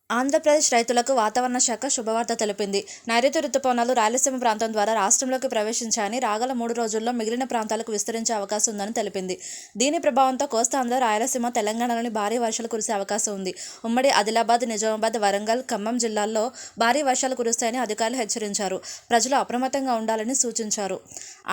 ఆంధ్రప్రదేశ్ రైతులకు వాతావరణ శాఖ శుభవార్త తెలిపింది. నైరుతి రుతుపవనాలు రాయలసీమ ప్రాంతం ద్వారా రాష్ట్రంలోకి ప్రవేశించాయని, రాగల 3 రోజుల్లో మిగిలిన ప్రాంతాలకు విస్తరించే అవకాశం ఉందని తెలిపింది. దీని ప్రభావంతో కోస్తాంధ్ర, రాయలసీమ, తెలంగాణలోని భారీ వర్షాలు కురిసే అవకాశం ఉంది. ఉమ్మడి ఆదిలాబాద్, నిజామాబాద్, వరంగల్, ఖమ్మం జిల్లాల్లో భారీ వర్షాలు కురుస్తాయని అధికారులు హెచ్చరించారు. ప్రజలు అప్రమత్తంగా ఉండాలని సూచించారు.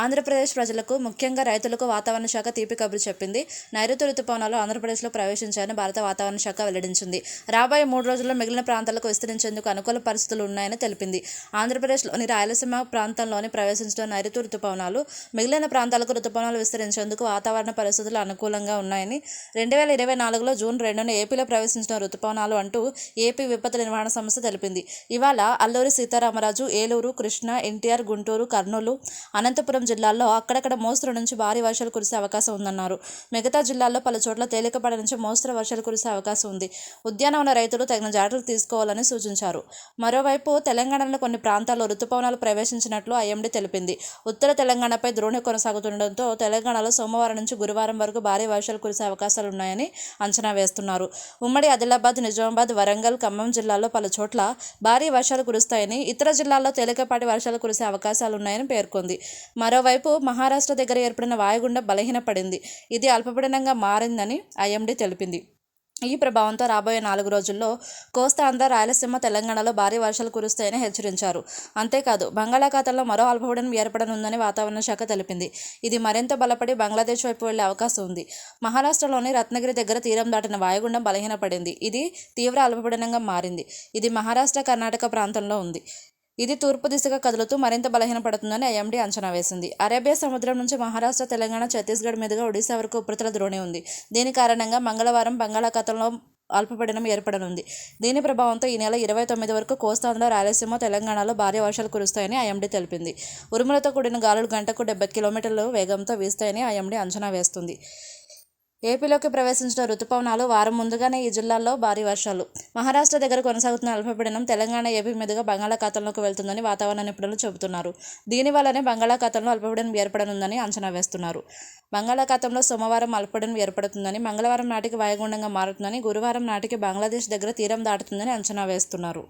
ఆంధ్రప్రదేశ్ ప్రజలకు, ముఖ్యంగా రైతులకు వాతావరణ శాఖ తీపి కబురు చెప్పింది. నైరుతి రుతుపవనాలు ఆంధ్రప్రదేశ్లో ప్రవేశించాయని భారత వాతావరణ శాఖ వెల్లడించింది. రాబోయే 3 రోజుల్లో మిగిలిన ప్రాంతాలకు విస్తరించేందుకు అనుకూల పరిస్థితులు ఉన్నాయని తెలిపింది. ఆంధ్రప్రదేశ్లోని రాయలసీమ ప్రాంతంలోని ప్రవేశించిన నైరుతి రుతుపవనాలు మిగిలిన ప్రాంతాలకు రుతుపవనాలు విస్తరించేందుకు వాతావరణ పరిస్థితులు అనుకూలంగా ఉన్నాయని, 2024 జూన్ 2న ఏపీలో ప్రవేశించిన రుతుపవనాలు అంటూ ఏపీ విపత్తు నిర్వహణ సంస్థ తెలిపింది. ఇవాళ అల్లూరి సీతారామరాజు, ఏలూరు, కృష్ణా, ఎన్టీఆర్, గుంటూరు, కర్నూలు, అనంతపురం జిల్లాల్లో అక్కడక్కడ మోస్తరు నుంచి భారీ వర్షాలు కురిసే అవకాశం ఉందన్నారు. మిగతా జిల్లాల్లో పలు చోట్ల తేలికపాటి నుంచి మోస్తరు వర్షాలు కురిసే అవకాశం ఉంది. ఉద్యానవన రైతులు తగిన జాగ్రత్తలు తీసుకోవాలని సూచించారు. మరోవైపు తెలంగాణలో కొన్ని ప్రాంతాల్లో రుతుపవనాలు ప్రవేశించినట్లు ఐఎండీ తెలిపింది. ఉత్తర తెలంగాణపై ద్రోణి కొనసాగుతుండటంతో తెలంగాణలో సోమవారం నుంచి గురువారం వరకు భారీ వర్షాలు కురిసే అవకాశాలున్నాయని అంచనా వేస్తున్నారు. ఉమ్మడి ఆదిలాబాద్, నిజామాబాద్, వరంగల్, ఖమ్మం జిల్లాల్లో పలు చోట్ల భారీ వర్షాలు కురుస్తాయని, ఇతర జిల్లాల్లో తేలికపాటి వర్షాలు కురిసే అవకాశాలున్నాయని పేర్కొంది. మరోవైపు మహారాష్ట్ర దగ్గర ఏర్పడిన వాయుగుండం బలహీనపడింది. ఇది అల్పపీడనంగా మారిందని ఐఎండీ తెలిపింది. ఈ ప్రభావంతో రాబోయే 4 రోజుల్లో కోస్తాంధ్ర, రాయలసీమ, తెలంగాణలో భారీ వర్షాలు కురుస్తాయని హెచ్చరించారు. అంతేకాదు, బంగాళాఖాతంలో మరో అల్పపీడనం ఏర్పడనుందని వాతావరణ శాఖ తెలిపింది. ఇది మరింత బలపడి బంగ్లాదేశ్ వైపు వెళ్లే అవకాశం ఉంది. మహారాష్ట్రలోని రత్నగిరి దగ్గర తీరం దాటిన వాయుగుండం బలహీనపడింది. ఇది తీవ్ర అల్పపీడనంగా మారింది. ఇది మహారాష్ట్ర, కర్ణాటక ప్రాంతంలో ఉంది. ఇది తూర్పు దిశగా కదులుతూ మరింత బలహీనపడుతుందని ఐఎండీ అంచనా వేసింది. అరేబియా సముద్రం నుంచి మహారాష్ట్ర, తెలంగాణ, ఛత్తీస్గఢ్ మీదుగా ఒడిశా వరకు ఉపరితల ద్రోణి ఉంది. దీని కారణంగా మంగళవారం బంగాళాఖాతంలో అల్పపీడనం ఏర్పడనుంది. దీని ప్రభావంతో ఈ నెల 29 వరకు కోస్తాంధ్ర, రాయలసీమ, తెలంగాణలో భారీ వర్షాలు కురుస్తాయని ఐఎండీ తెలిపింది. ఉరుములతో కూడిన గాలులు గంటకు 70 కిలోమీటర్ల వేగంతో వీస్తాయని ఐఎండీ అంచనా వేస్తుంది. ఏపీలోకి ప్రవేశించిన రుతుపవనాలు వారం ముందుగానే ఈ జిల్లాల్లో భారీ వర్షాలు. మహారాష్ట్ర దగ్గర కొనసాగుతున్న అల్పపీడనం తెలంగాణ, ఏపీ మీదుగా బంగాళాఖాతంలోకి వెళ్తుందని వాతావరణ నిపుణులు చెబుతున్నారు. దీనివల్లనే బంగాళాఖాతంలో అల్పపీడనం ఏర్పడనుందని అంచనా వేస్తున్నారు. బంగాళాఖాతంలో సోమవారం అల్పపీడనం ఏర్పడుతుందని, మంగళవారం నాటికి వాయుగుండంగా మారుతుందని, గురువారం నాటికి బంగ్లాదేశ్ దగ్గర తీరం దాటుతుందని అంచనా వేస్తున్నారు.